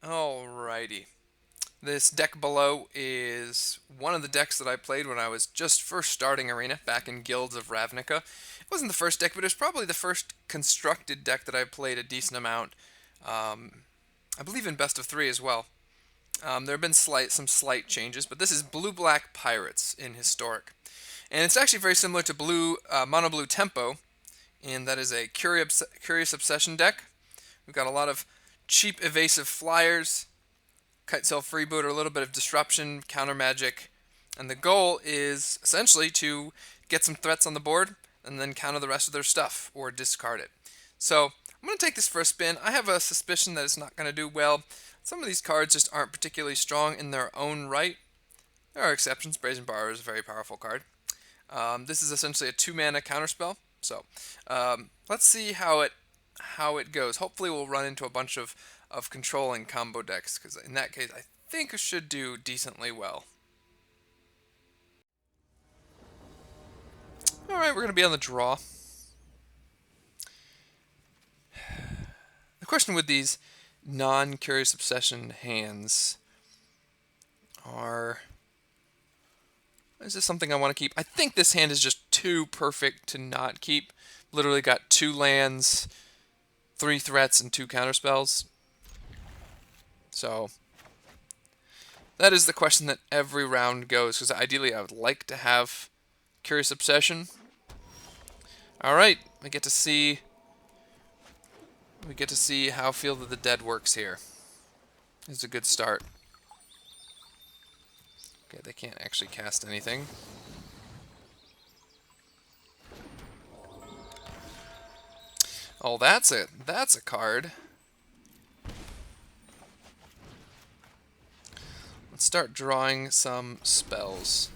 Alrighty. This deck below is one of the decks that I played when I was just first starting Arena back in Guilds of Ravnica. It wasn't the first deck, but it was probably the first constructed deck that I played a decent amount. Um, I believe in best of three as well. There have been some slight changes, but this is blue-black pirates in historic, and it's actually very similar to mono blue tempo, and that is a curious obsession deck. We've got a lot of cheap evasive flyers, kite sail freebooter, a little bit of disruption, counter magic, and the goal is essentially to get some threats on the board and then counter the rest of their stuff or discard it. So I'm going to take this for a spin. I have a suspicion that it's not going to do well. Some of these cards just aren't particularly strong in their own right. There are exceptions. Brazen Borrower is a very powerful card. This is essentially a 2-mana counterspell. So let's see how it goes. Hopefully we'll run into a bunch of controlling combo decks, because in that case I think it should do decently well. Alright, we're going to be on the draw. The question with these non-Curious Obsession hands are, is this something I want to keep? I think this hand is just too perfect to not keep. Literally got 2 lands, 3 threats, and 2 counterspells. So that is the question that every round goes, because ideally I would like to have Curious Obsession. Alright, we get to see how Field of the Dead works here. It's a good start. Okay, they can't actually cast anything. Oh, that's a card. Let's start drawing some spells.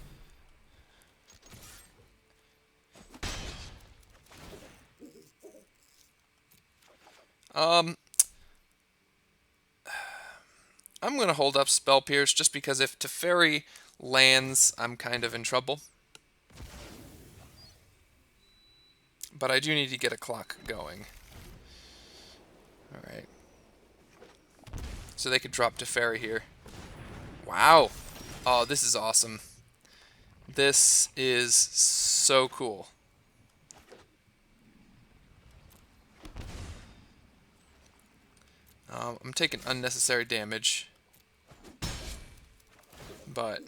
I'm going to hold up Spell Pierce just because if Teferi lands, I'm kind of in trouble. But I do need to get a clock going. Alright. So they could drop Teferi here. Wow. Oh, this is awesome. This is so cool. I'm taking unnecessary damage. But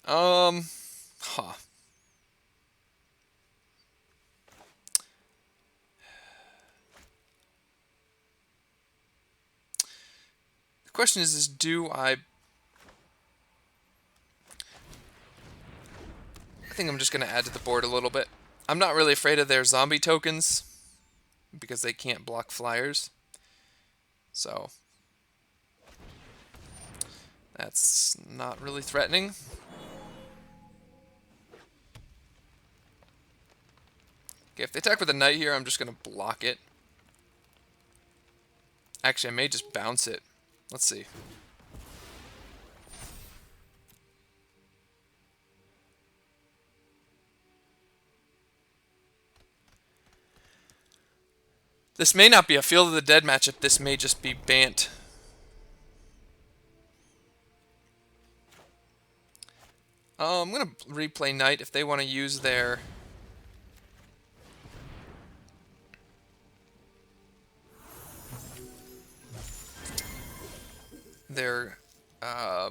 huh. The question is do I think I'm just going to add to the board a little bit. I'm not really afraid of their zombie tokens because they can't block flyers. So that's not really threatening. Okay, if they attack with a knight here, I'm just going to block it. Actually, I may just bounce it. Let's see. This may not be a Field of the Dead matchup. This may just be Bant. I'm going to replay Knight if they want to use their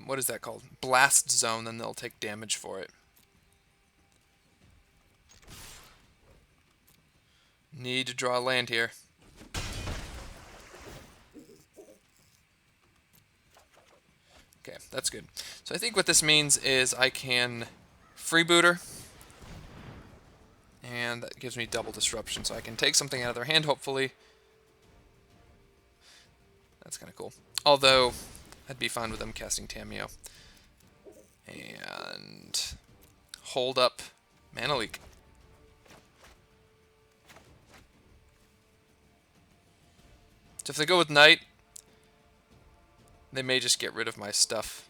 what is that called? Blast Zone, then they'll take damage for it. Need to draw a land here. Okay, that's good. So I think what this means is I can freebooter, and that gives me double disruption, so I can take something out of their hand, hopefully. That's kind of cool. Although, I'd be fine with them casting Tamiyo. And hold up Mana Leak. So if they go with Knight, they may just get rid of my stuff.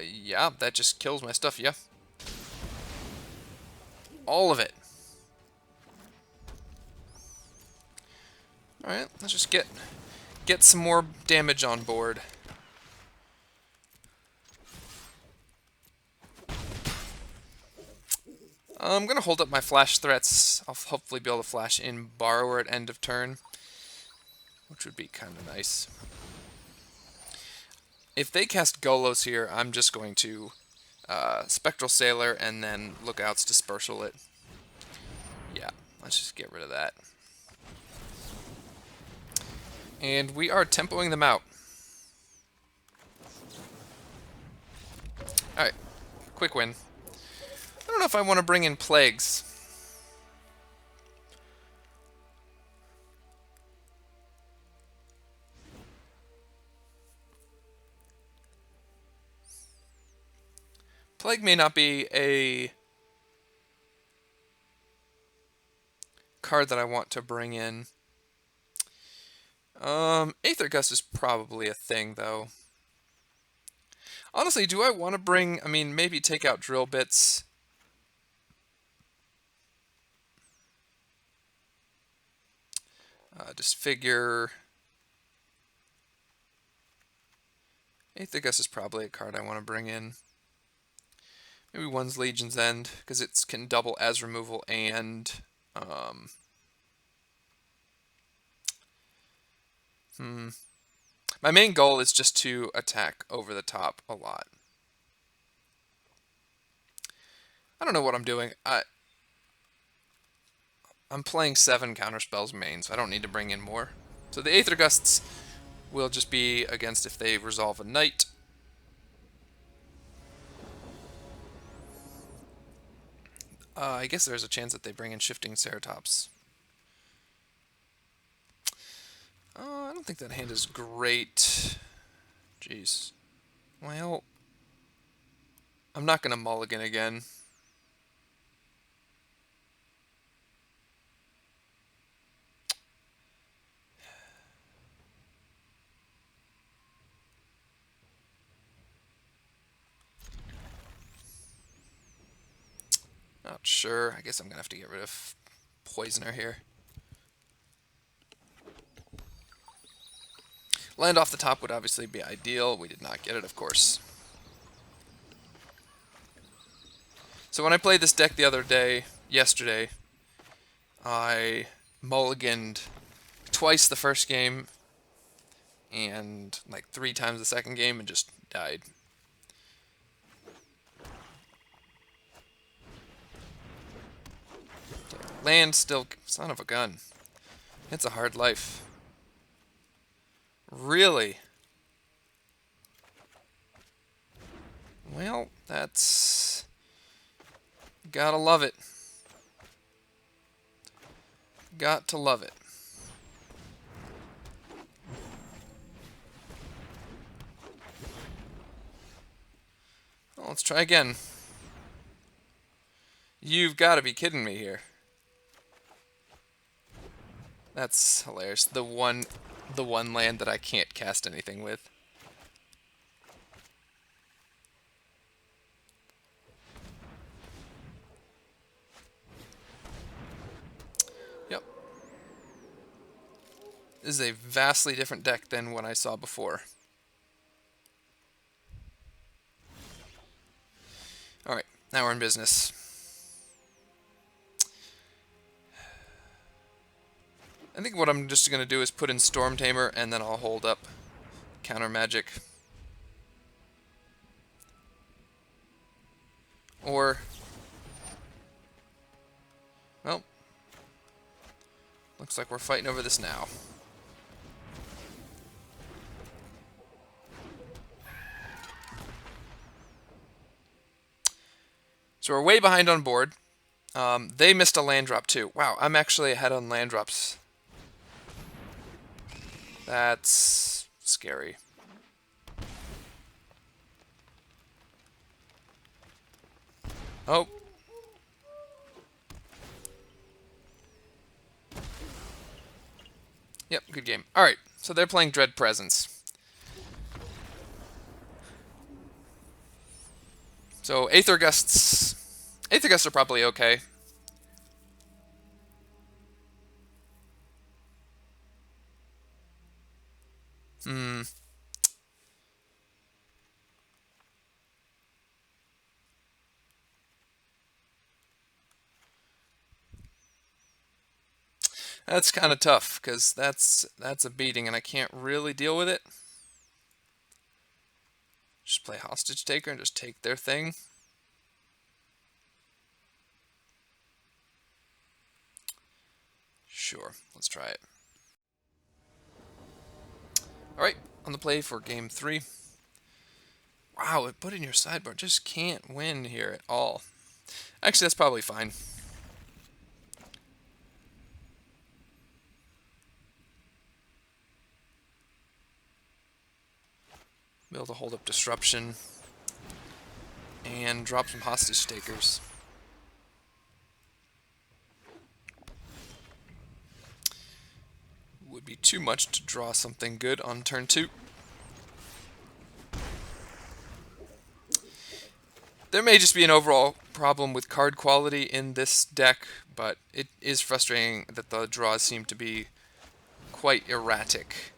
Yeah, that just kills my stuff, yeah. All of it. Alright, let's just get some more damage on board. I'm going to hold up my flash threats. I'll hopefully be able to flash in Borrower at end of turn, which would be kind of nice. If they cast Golos here, I'm just going to Spectral Sailor and then Lookout's Dispersal it. Yeah, let's just get rid of that. And we are tempoing them out. Alright, quick win. I don't know if I want to bring in Plagues. Plague may not be a card that I want to bring in. Aether Gust is probably a thing, though. Honestly, do I want to bring... I mean, maybe take out Drill Bits. Disfigure. Aether Gust is probably a card I want to bring in. Maybe one's Legion's End, because it can double as removal and... My main goal is just to attack over the top a lot. I don't know what I'm doing. I'm playing 7 counterspells main, so I don't need to bring in more. So the Aether Gusts will just be against if they resolve a Knight. I guess there's a chance that they bring in Shifting Ceratops. I don't think that hand is great. Jeez. Well, I'm not going to mulligan again. Not sure. I guess I'm going to have to get rid of Poisoner here. Land off the top would obviously be ideal. We did not get it, of course. So when I played this deck the other day, yesterday, I mulliganed twice the first game and like 3 times the second game and just died. Land still, son of a gun. It's a hard life. Really? Well, that's... Gotta love it. Got to love it. Well, let's try again. You've got to be kidding me here. That's hilarious. The one land that I can't cast anything with. Yep. This is a vastly different deck than what I saw before. Alright, now we're in business. I think what I'm just going to do is put in Storm Tamer, and then I'll hold up Counter Magic. Or... Well... Looks like we're fighting over this now. So we're way behind on board. They missed a land drop too. Wow, I'm actually ahead on land drops. That's scary. Oh. Yep, good game. Alright, so they're playing Dread Presence. So Aether Gusts are probably okay. Hmm. That's kind of tough because that's a beating, and I can't really deal with it. Just play hostage taker and just take their thing. Sure, let's try it. All right, on the play for game 3. Wow, it put in your sideboard. Just can't win here at all. Actually, that's probably fine. Be able to hold up disruption and drop some hostage takers. Would be too much to draw something good on turn 2. There may just be an overall problem with card quality in this deck, but it is frustrating that the draws seem to be quite erratic.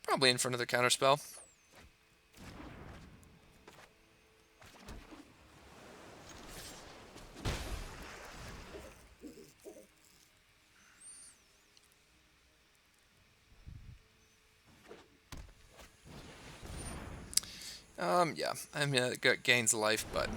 Probably in for another counterspell. Yeah, I mean, it gains life, but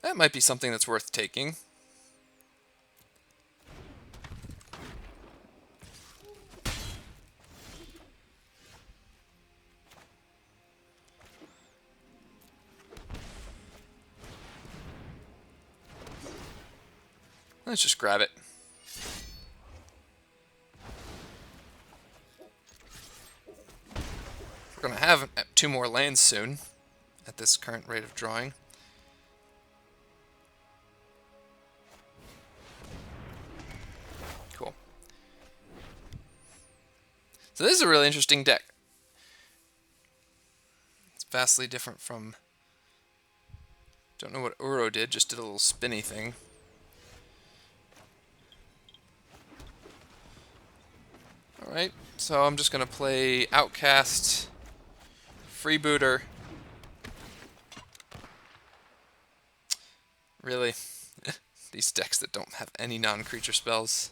that might be something that's worth taking. Let's just grab it. We're going to have 2 more lands soon at this current rate of drawing. Cool. So this is a really interesting deck. It's vastly different from... Don't know what Uro did, just did a little spinny thing. Alright, so I'm just going to play Outcast, Freebooter. Really? These decks that don't have any non-creature spells.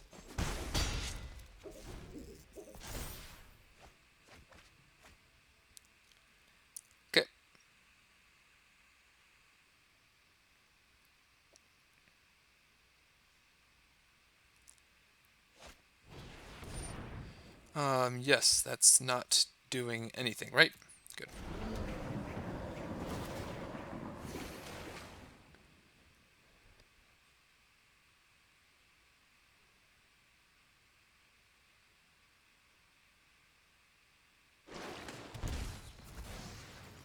Okay. Yes, that's not doing anything, right? Good.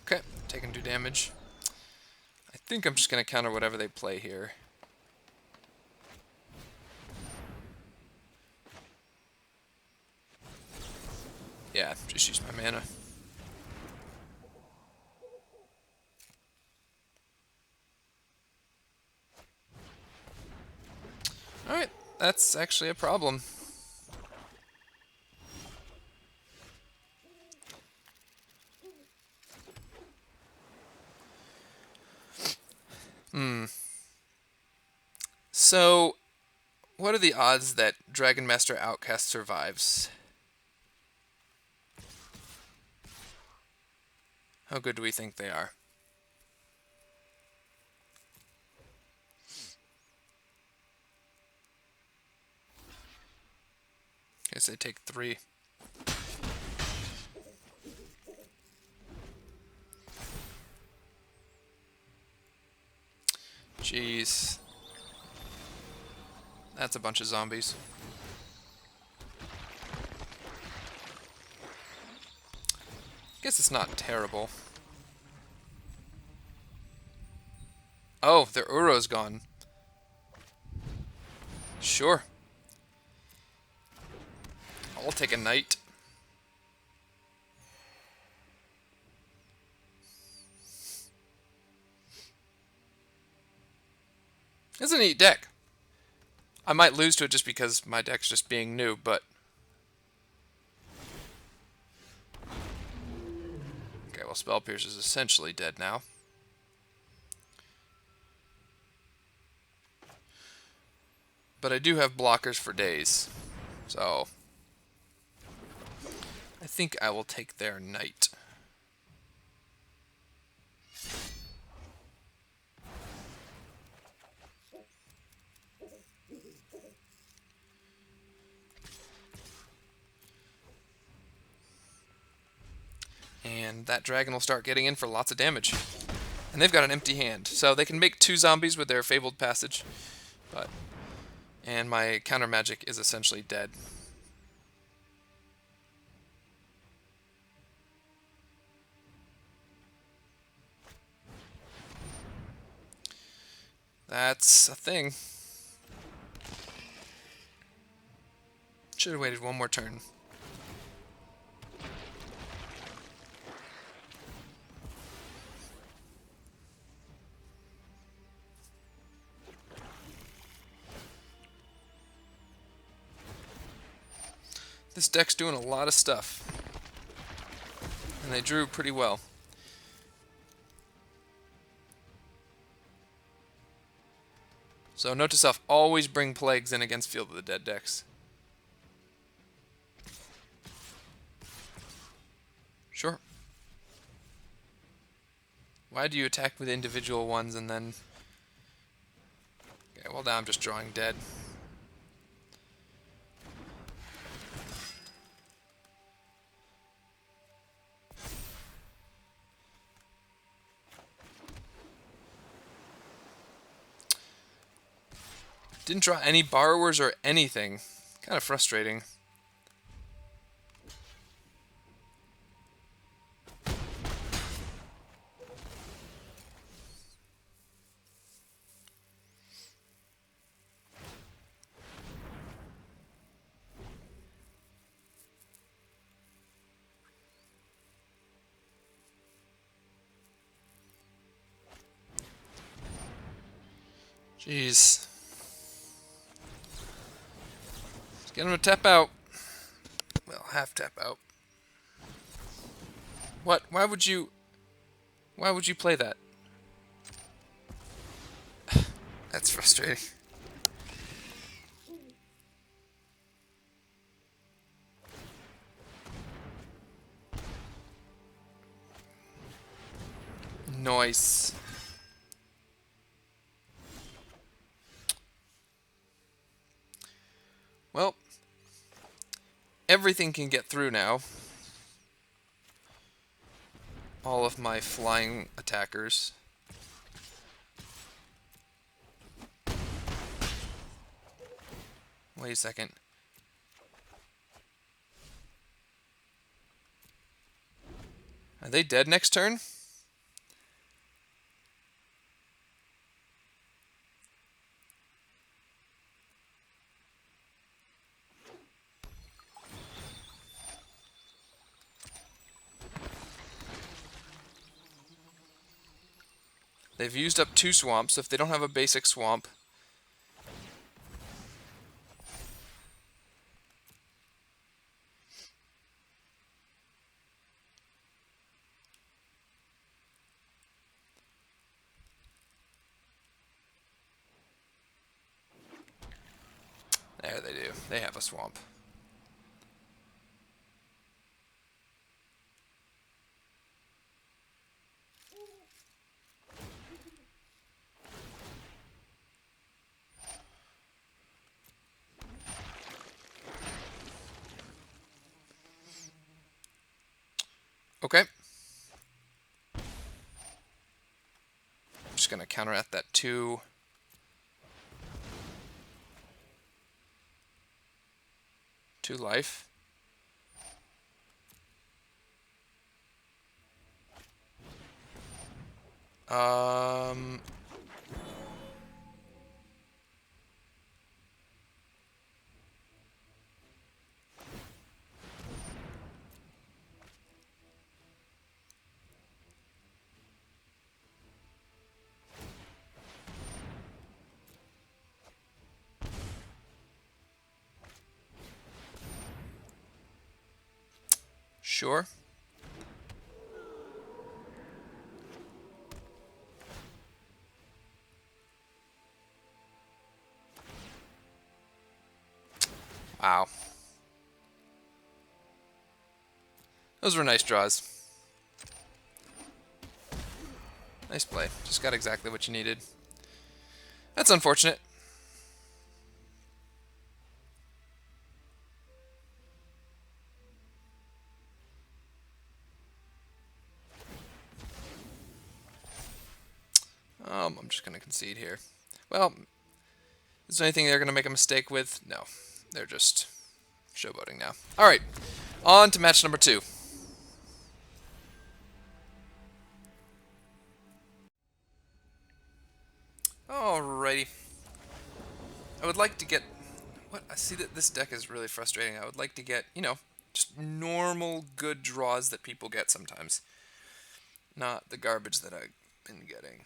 Okay, taking 2 damage. I think I'm just going to counter whatever they play here. Yeah, just use my mana. Alright, that's actually a problem. So, what are the odds that Dragon Master Outcast survives? How good do we think they are? Guess they take 3. Jeez. That's a bunch of zombies. Guess it's not terrible. Oh, their Uro's gone. Sure. I'll take a knight. It's a neat deck. I might lose to it just because my deck's just being new, but... Okay, well, Spell Pierce is essentially dead now. But I do have blockers for days, so... I think I will take their knight. And that dragon will start getting in for lots of damage. And they've got an empty hand, so they can make 2 zombies with their Fabled Passage. But and my counter magic is essentially dead. That's a thing. Should have waited one more turn. This deck's doing a lot of stuff. And they drew pretty well. So note to self, always bring plagues in against Field of the Dead decks. Sure. Why do you attack with individual ones and then... Okay, well now I'm just drawing dead. Didn't draw any borrowers or anything. Kind of frustrating. Jeez. Let's get him to tap out. Well, half tap out. What? Why would you play that? That's frustrating. Nice. Well, everything can get through now. All of my flying attackers. Wait a second. Are they dead next turn? They've used up 2 swamps. If they don't have a basic swamp... There they do. They have a swamp. Okay. I'm just going to counteract that 2. 2 life. Um, sure. Wow. Those were nice draws. Nice play. Just got exactly what you needed. That's unfortunate. I'm just going to concede here. Well, is there anything they're going to make a mistake with? No. They're just showboating now. All right. On to match number 2. Alrighty. I would like to get... What? I see that this deck is really frustrating. I would like to get, just normal good draws that people get sometimes. Not the garbage that I've been getting.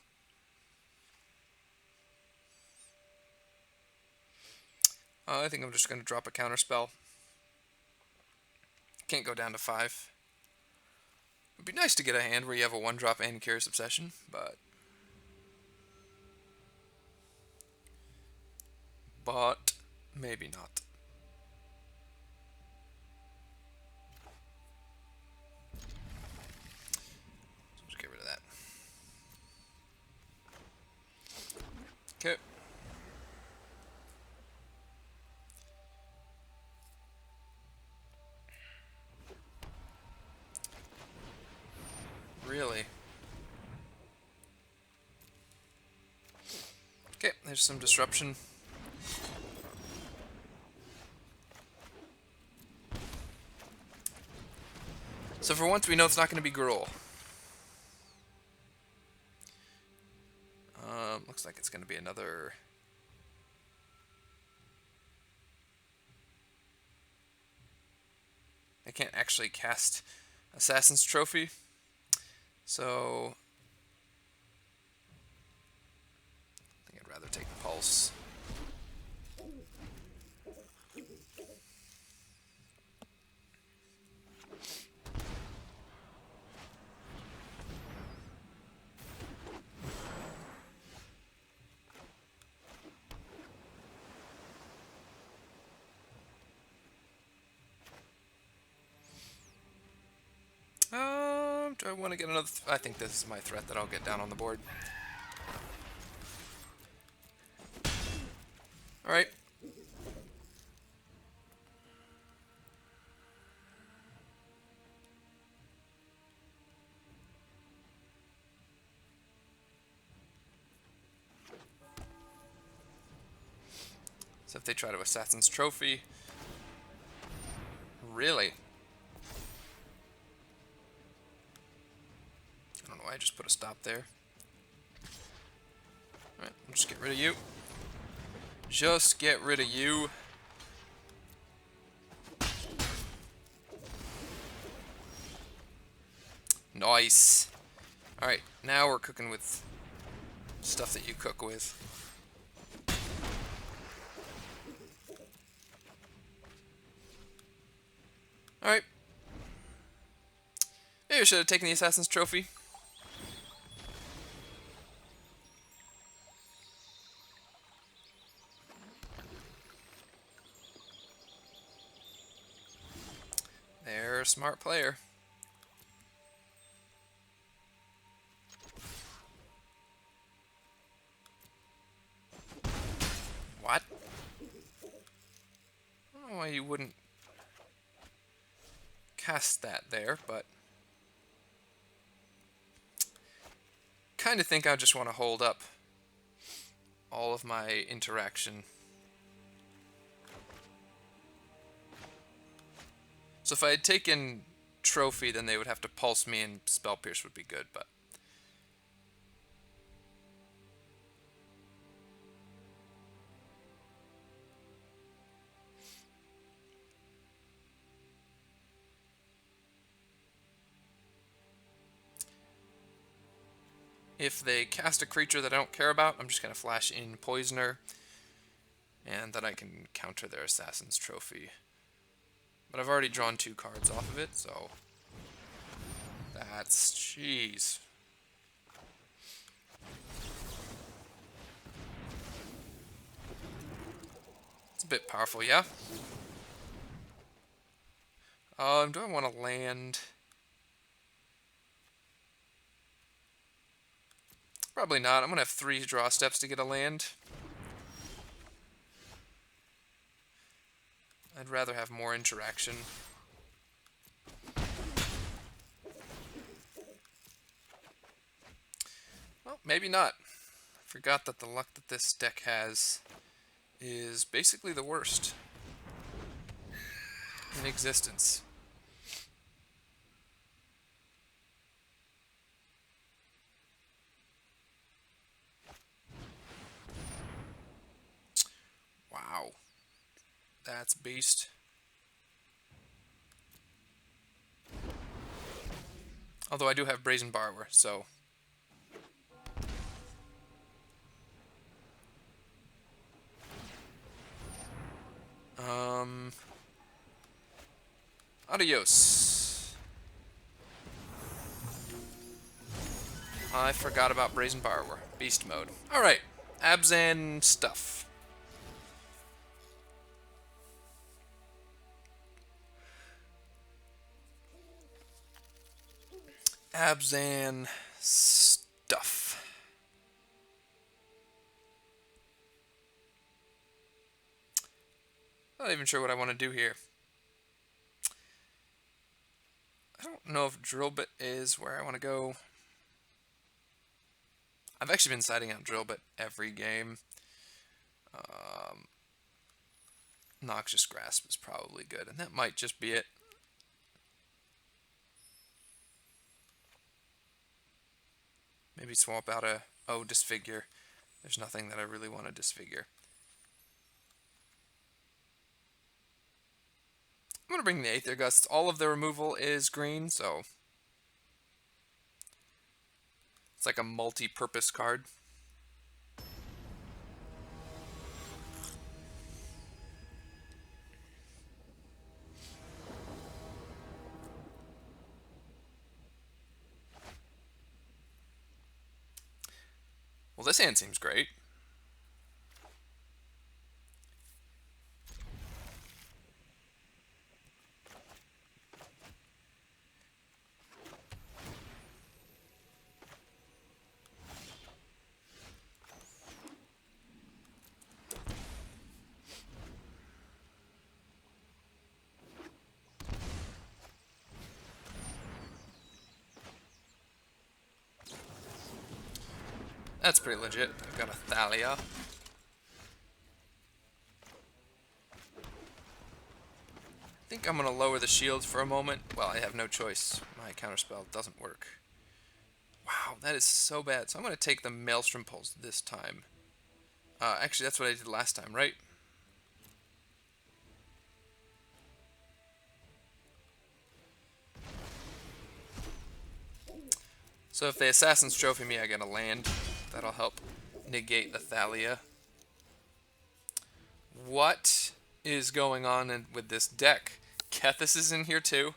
I think I'm just going to drop a counterspell. Can't go down to 5. It would be nice to get a hand where you have a 1-drop and Curious Obsession, but... maybe not. So just get rid of that. Okay. Really? Okay, there's some disruption. So for once, we know it's not going to be Gruul. Looks like it's going to be another... I can't actually cast Assassin's Trophy, so I think I'd rather take Pulse. Do I want to get another... I think this is my threat that I'll get down on the board. Alright. So if they try to Assassin's Trophy... Really? I don't know why I just put a stop there. Alright, I'll just get rid of you. Just get rid of you. Nice. Alright, now we're cooking with stuff that you cook with. Alright. Maybe I should have taken the Assassin's Trophy. They're a smart player. What? I don't know why you wouldn't cast that there, but... kind of think I just want to hold up all of my interaction. So if I had taken Trophy, then they would have to pulse me, and Spell Pierce would be good, but... If they cast a creature that I don't care about, I'm just going to flash in Poisoner, and then I can counter their Assassin's Trophy. But I've already drawn 2 cards off of it, so... That's... jeez. It's a bit powerful, yeah? Do I want to land? Probably not. I'm going to have 3 draw steps to get a land. I'd rather have more interaction. Well, maybe not. I forgot that the luck that this deck has is basically the worst in existence. Wow. That's beast. Although I do have Brazen Borrower, so... Adios. I forgot about Brazen Borrower. Beast mode. Alright. Abzan stuff. Abzan stuff. Not even sure what I want to do here. I don't know if Drillbit is where I want to go. I've actually been siding out Drillbit every game. Noxious Grasp is probably good, and that might just be it. Maybe swap out a... oh, Disfigure. There's nothing that I really want to disfigure. I'm going to bring the Aether Gust. All of the removal is green, so... it's like a multi-purpose card. Well, this hand seems great. That's pretty legit. I've got a Thalia. I think I'm going to lower the shields for a moment. Well, I have no choice. My counterspell doesn't work. Wow, that is so bad. So I'm going to take the Maelstrom Pulse this time. Actually, that's what I did last time, right? So if the Assassin's Trophy me, I get a land. That'll help negate the Thalia. What is going on with this deck? Kethis is in here too.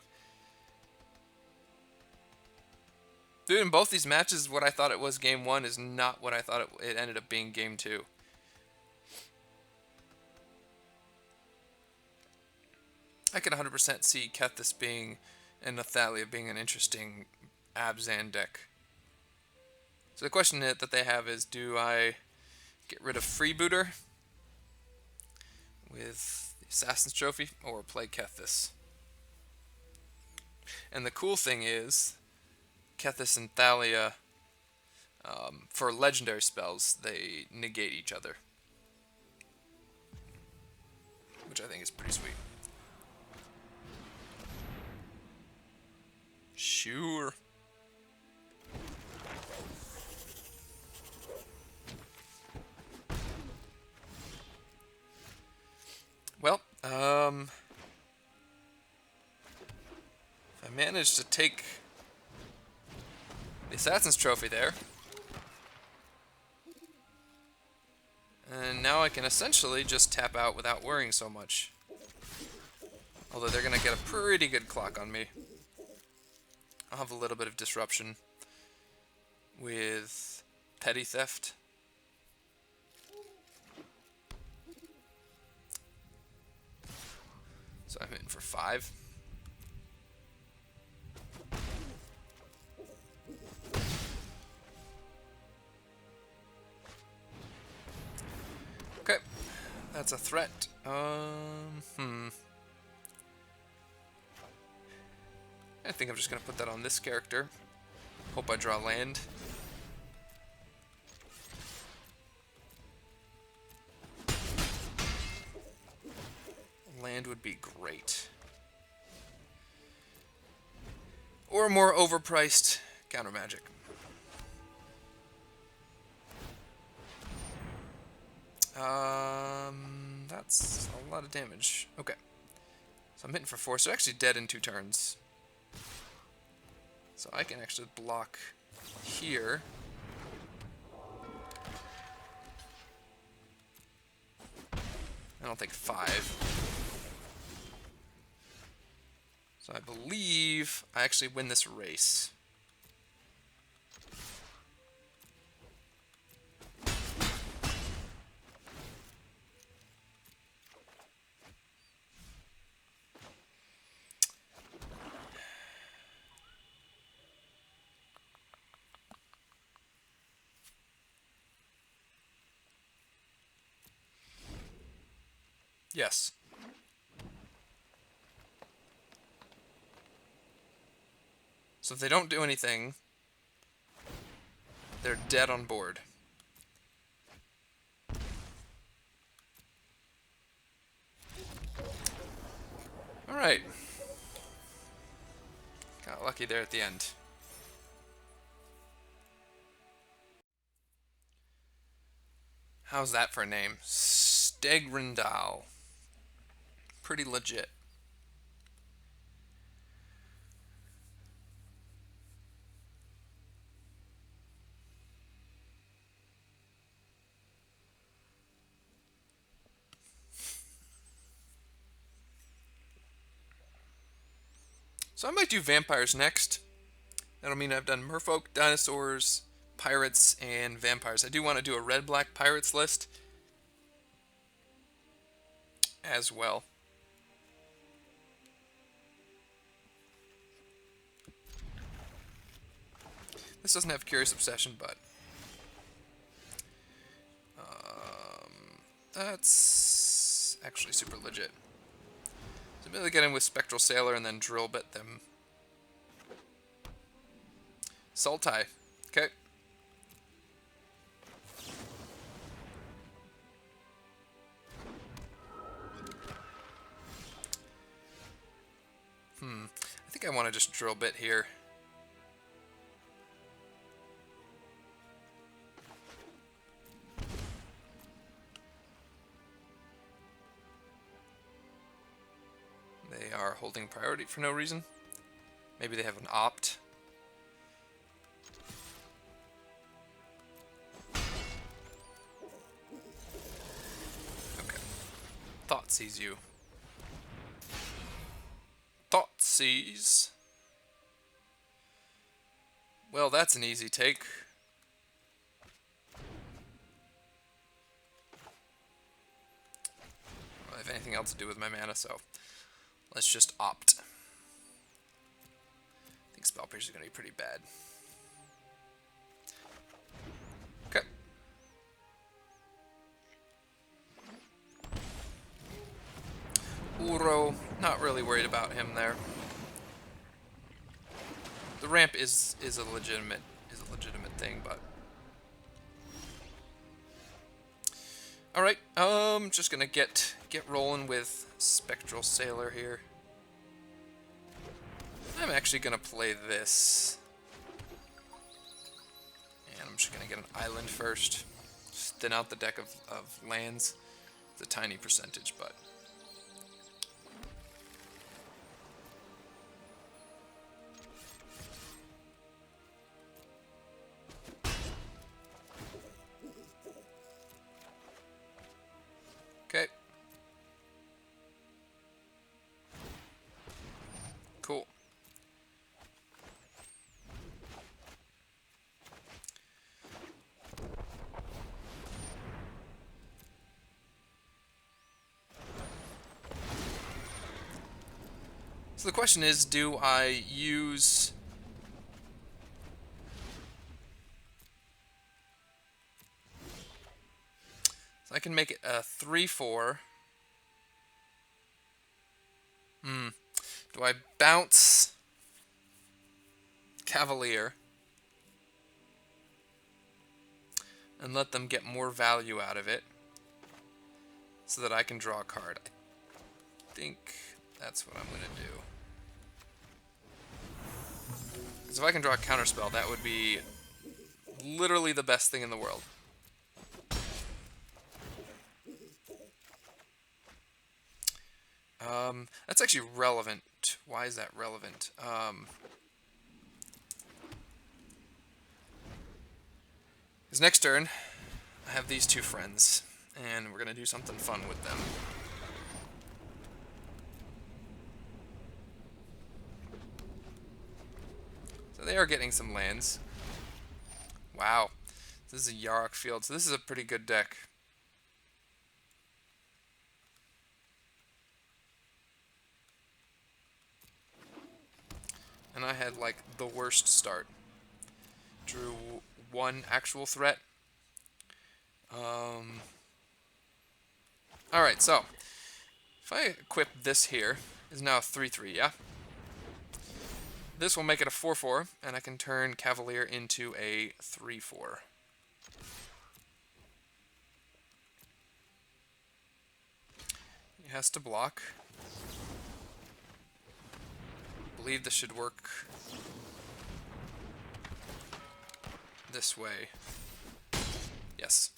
Dude, in both these matches, what I thought it was game 1 is not what I thought it ended up being game 2. I can 100% see Kethis being and Thalia being an interesting Abzan deck. So the question that they have is, do I get rid of Freebooter with the Assassin's Trophy or play Kethis? And the cool thing is, Kethis and Thalia, for legendary spells, they negate each other, which I think is pretty sweet. If I manage to take the Assassin's Trophy there, and now I can essentially just tap out without worrying so much. Although they're going to get a pretty good clock on me. I'll have a little bit of disruption with petty theft. So I'm hitting for 5. Okay, that's a threat. I think I'm just gonna put that on this character. Hope I draw land. Land would be great. Or more overpriced counter magic. That's a lot of damage. Okay. So I'm hitting for 4, so actually dead in 2 turns. So I can actually block here. I don't think 5. So I believe I actually win this race. Yes. So if they don't do anything, they're dead on board. Alright. Got lucky there at the end. How's that for a name? Stegrindal. Pretty legit. So I might do vampires next. That'll mean I've done merfolk, dinosaurs, pirates, and vampires. I do want to do a red-black pirates list as well. This doesn't have Curious Obsession, but that's actually super legit. So maybe get in with Spectral Sailor and then drill bit them. Sultai. Okay. I think I want to just drill bit here. They are holding priority for no reason. Maybe they have an opt. Okay. Thought sees you. Thought sees. Well, that's an easy take. I don't have anything else to do with my mana, so let's just opt. I think Spell Pierce is going to be pretty bad. Okay. Uro, not really worried about him there. The ramp is a legitimate thing, but all right. Just gonna get rolling with Spectral Sailor here. I'm actually gonna play this, and I'm just gonna get an island first. Just thin out the deck of lands. It's a tiny percentage, but Cool. So the question is, do I use... So I can make it a 3/4. Do I bounce Cavalier and let them get more value out of it so that I can draw a card? I think that's what I'm going to do. Because if I can draw a counterspell, that would be literally the best thing in the world. That's actually relevant. Why is that relevant? Because next turn, I have these two friends, and we're going to do something fun with them. So they are getting some lands. Wow. This is a Yarok field, so this is a pretty good deck. And I had, like, the worst start. Drew one actual threat. Alright, so if I equip this here, is now a 3/3, yeah? This will make it a 4/4, and I can turn Cavalier into a 3/4. He has to block. I believe this should work this way. Yes.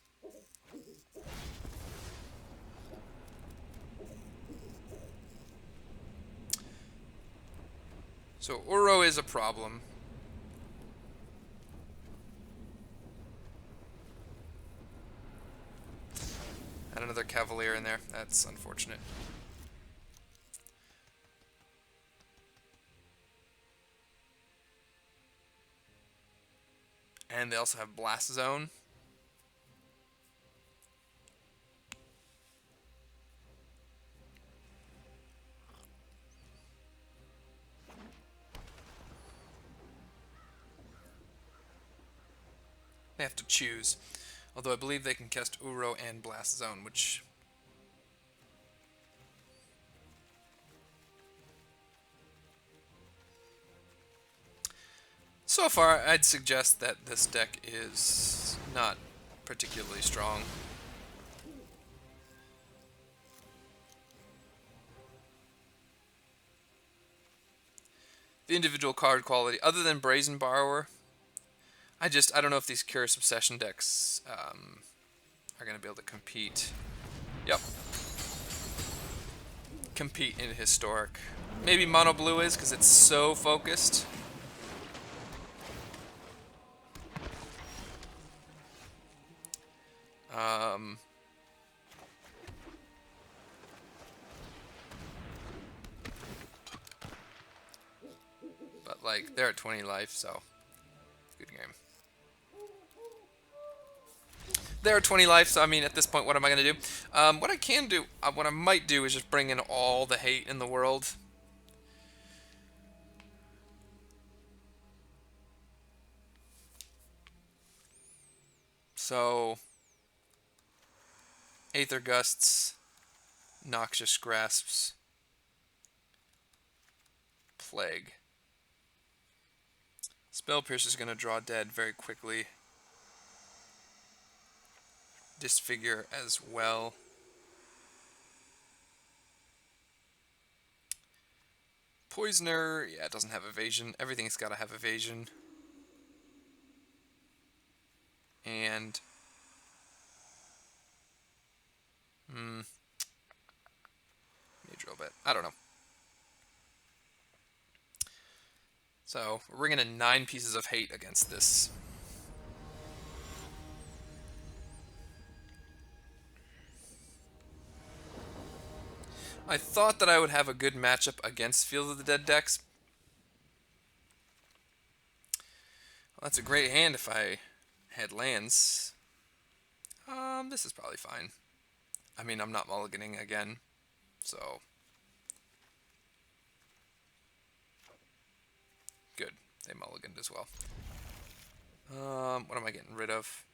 So Uro is a problem. Add another Cavalier in there. That's unfortunate. And they also have Blast Zone. They have to choose. Although I believe they can cast Uro and Blast Zone, which... So far, I'd suggest that this deck is not particularly strong. The individual card quality, other than Brazen Borrower, I don't know if these Curious Obsession decks are going to be able to compete. Yep. Compete in Historic. Maybe Mono Blue is, because it's so focused. But, like, they're at 20 life, so good game. They're at 20 life, so I mean, at this point, what am I going to do? What I can do, what I might do is just bring in all the hate in the world. So, Aether Gusts, Noxious Grasps, Plague. Spell Pierce is going to draw dead very quickly. Disfigure as well. Poisoner, yeah, it doesn't have evasion. Everything's got to have evasion. And... Major bet. I don't know. So, we're bringing in 9 pieces of hate against this. I thought that I would have a good matchup against Field of the Dead decks, That's a great hand if I had lands. This is probably fine. I mean, I'm not mulliganing again, so good. They mulliganed as well. What am I getting rid of?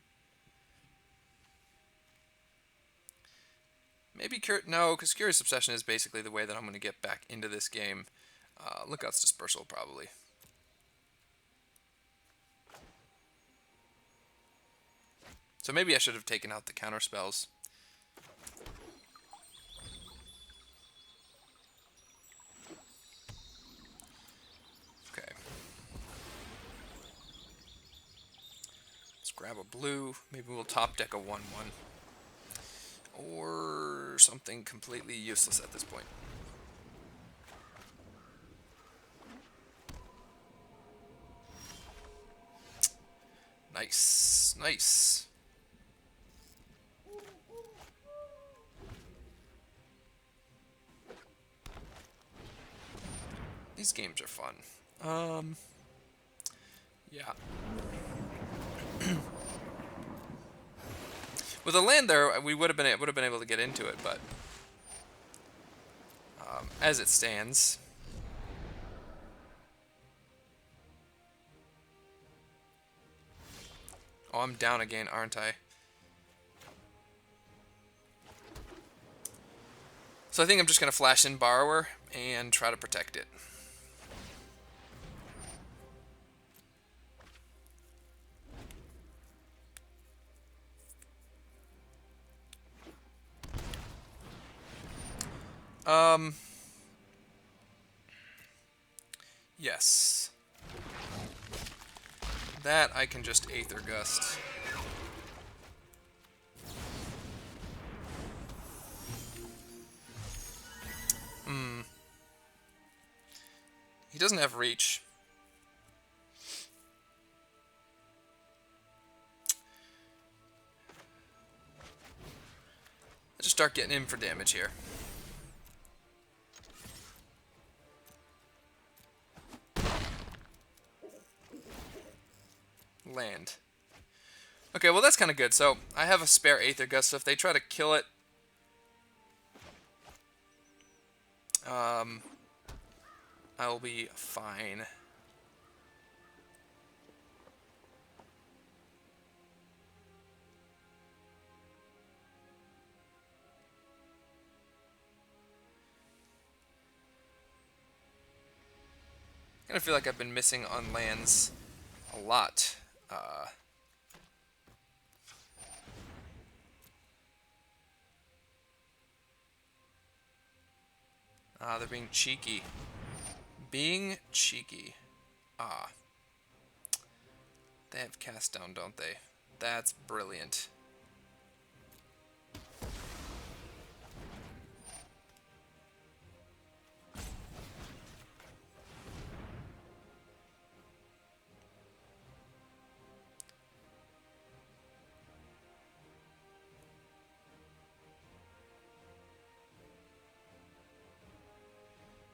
Maybe no, because Curious Obsession is basically the way that I'm going to get back into this game. Lookout's Dispersal, probably. So maybe I should have taken out the counter spells. Okay. Let's grab a blue. Maybe we'll top deck a 1-1. Or something completely useless at this point. Nice. Nice. These games are fun. Yeah. With a land there, we would have been able to get into it, but as it stands, oh, I'm down again, aren't I? So I think I'm just gonna flash in Borrower and try to protect it. Yes. That I can just Aether Gust. He doesn't have reach. Let's just start getting in for damage here. Land. Okay, well that's kind of good. So I have a spare Aether Gust, so if they try to kill it, I'll be fine. I kind of feel like I've been missing on lands a lot. They're being cheeky. Being cheeky. They have cast down, don't they? That's brilliant.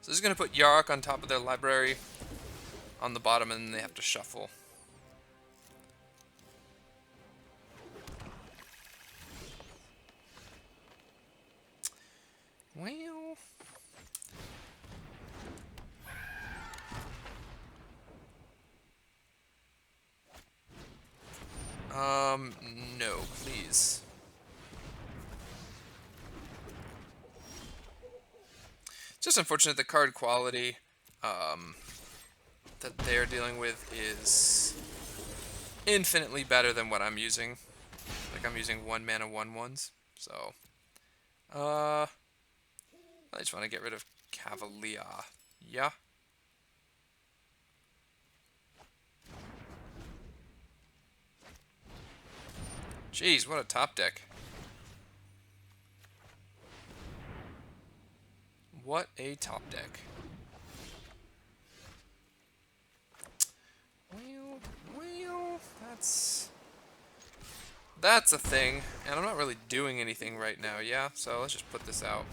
So this is going to put Yarok on top of their library on the bottom, and then they have to shuffle. Well... no, please. It's just unfortunate the card quality that they're dealing with is infinitely better than what I'm using. Like, I'm using 1 mana 1/1s, so... I just want to get rid of Cavalier. Yeah. Jeez, what a top deck. What a top deck. Well, that's a thing. And I'm not really doing anything right now, yeah? So let's just put this out.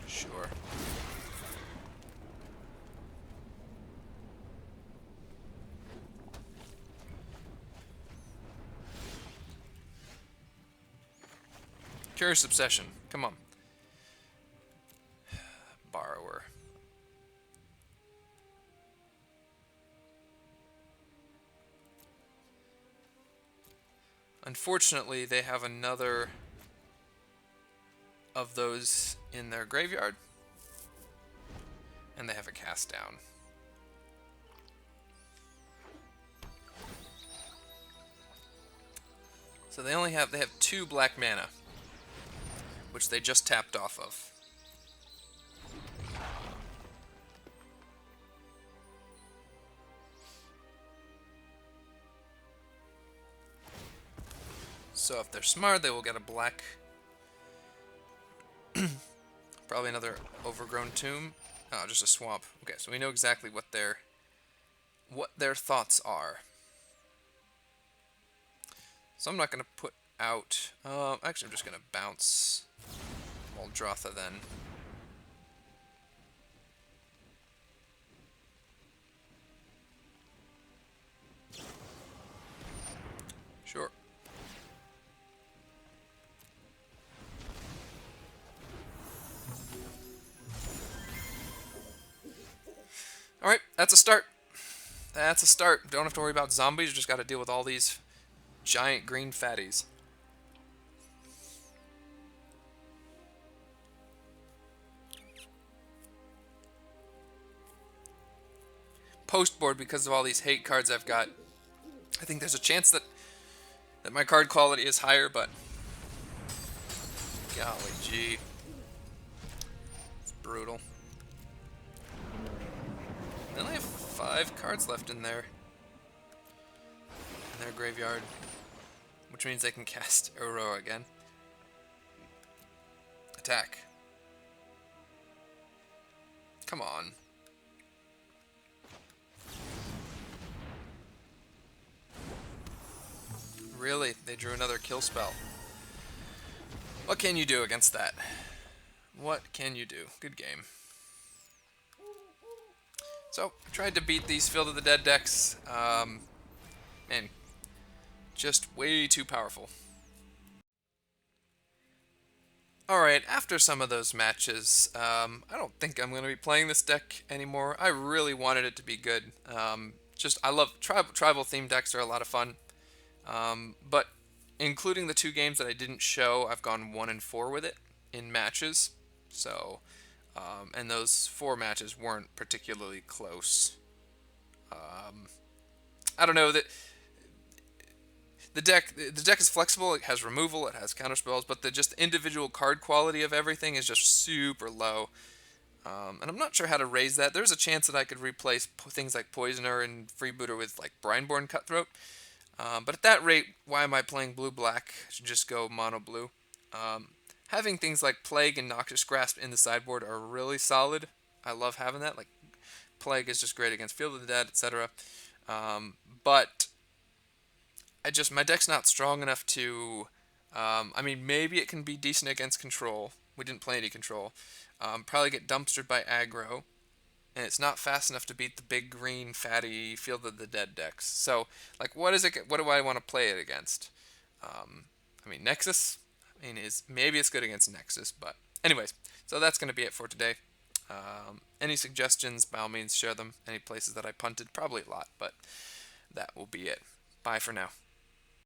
Sure. Curious Obsession. Come on. Borrower. Unfortunately, they have another of those in their graveyard. And they have a cast down. So they have 2 black mana, which they just tapped off of. So if they're smart, they will get a black. Probably another overgrown tomb. Oh, just a swamp. Okay, so we know exactly what their thoughts are. So I'm not going to put out... actually, I'm just going to bounce Waldrotha then. Sure. Alright, that's a start. That's a start. Don't have to worry about zombies, just got to deal with all these giant green fatties. Post board, because of all these hate cards I've got, I think there's a chance that my card quality is higher, but golly gee, it's brutal. They only have 5 cards left in their graveyard, which means they can cast Aurora again. Attack. Come on. Really? They drew another kill spell. What can you do against that? What can you do? Good game. So, I tried to beat these Field of the Dead decks. Man, just way too powerful. Alright, after some of those matches, I don't think I'm going to be playing this deck anymore. I really wanted it to be good. I love tribal themed decks are a lot of fun. But including the 2 games that I didn't show, I've gone 1-4 with it in matches. So, and those 4 matches weren't particularly close. I don't know that the deck is flexible. It has removal, it has counter spells, but the just individual card quality of everything is just super low. And I'm not sure how to raise that. There's a chance that I could replace things like Poisoner and Freebooter with like Brineborn Cutthroat. But at that rate, why am I playing blue-black? I should just go mono-blue. Having things like Plague and Noxious Grasp in the sideboard are really solid. I love having that. Like, Plague is just great against Field of the Dead, etc. But my deck's not strong enough to... I mean, maybe it can be decent against control. We didn't play any control. Probably get dumpstered by aggro. And it's not fast enough to beat the big green fatty Field of the Dead decks. So, like, what do I want to play it against? I mean, Nexus. I mean, maybe it's good against Nexus, but anyways. So that's going to be it for today. Any suggestions? By all means, share them. Any places that I punted? Probably a lot, but that will be it. Bye for now.